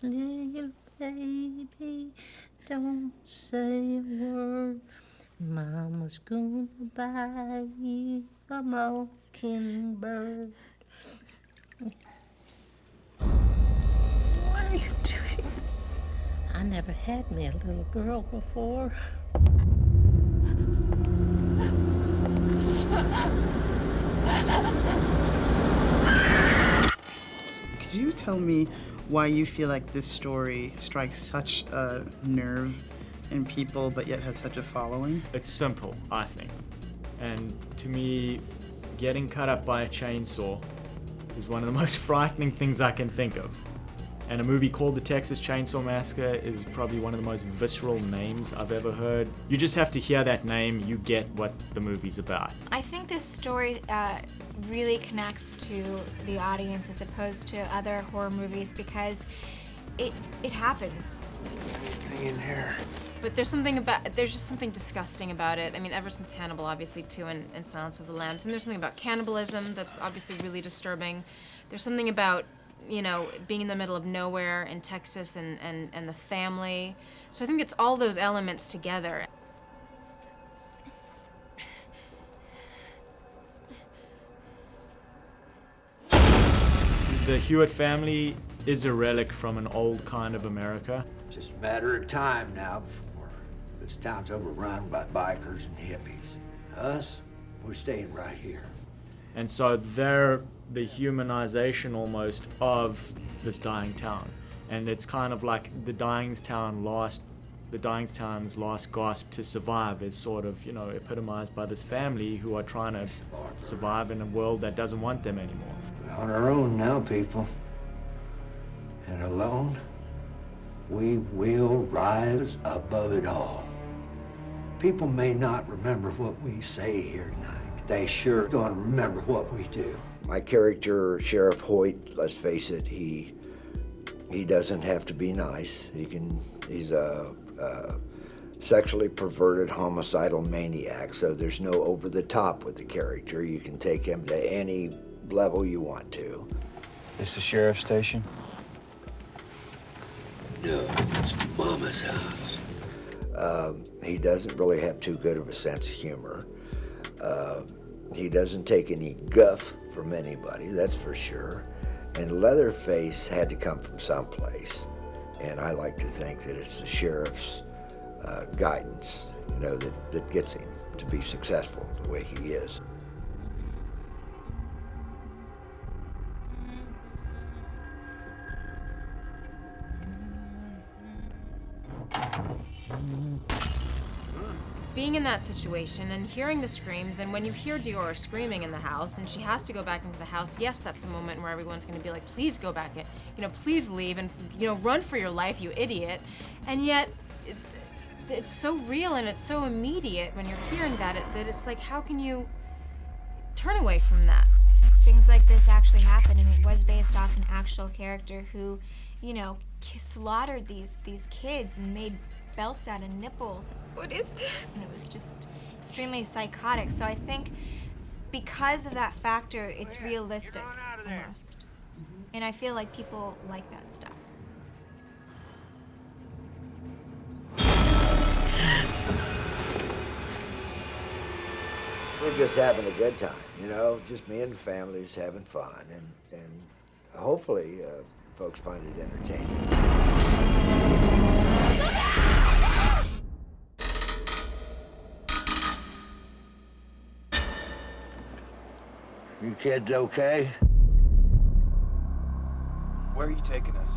little baby, don't say a word. Mama's gonna buy you a mockingbird. What are you doing? I never had me a little girl before. Could you tell me why you feel like this story strikes such a nerve in people but yet has such a following? It's simple, I think. And to me, getting cut up by a chainsaw is one of the most frightening things I can think of. And a movie called The Texas Chainsaw Massacre is probably one of the most visceral names I've ever heard. You just have to hear that name, you get what the movie's about. I think this story really connects to the audience as opposed to other horror movies because it happens. Anything in here? But there's just something disgusting about it. I mean, ever since Hannibal, obviously, too, and Silence of the Lambs. And there's something about cannibalism that's obviously really disturbing. There's something about, you know, being in the middle of nowhere in Texas and the family. So I think it's all those elements together. The Hewitt family is a relic from an old kind of America. Just a matter of time now before this town's overrun by bikers and hippies. Us, we're staying right here. And so they're the humanization almost of this dying town. And it's kind of like the dying town's last gasp to survive is sort of, you know, epitomized by this family who are trying to survive in a world that doesn't want them anymore. We're on our own now, people. And alone, we will rise above it all. People may not remember what we say here tonight. They sure gonna remember what we do. My character, Sheriff Hoyt, let's face it, he doesn't have to be nice. He's a sexually perverted homicidal maniac, so there's no over the top with the character. You can take him to any level you want to. This the sheriff's station? No, it's Mama's house. He doesn't really have too good of a sense of humor. He doesn't take any guff from anybody, that's for sure. And Leatherface had to come from someplace. And I like to think that it's the sheriff's guidance, you know, that gets him to be successful the way he is. Being in that situation and hearing the screams, and when you hear Diora screaming in the house and she has to go back into the house, yes, that's the moment where everyone's gonna be like, please go back in, you know, please leave and, you know, run for your life, you idiot. And yet, it's so real and it's so immediate when you're hearing that, that it's like, how can you turn away from that? Things like this actually happened, and it was based off an actual character who, you know, slaughtered these kids and made belts out of nipples. What is that? And it was just extremely psychotic. So I think because of that factor, it's realistic almost. And I feel like people like that stuff. We're just having a good time, you know, just me and the family's having fun, and hopefully folks find it entertaining. You kids okay? Where are you taking us?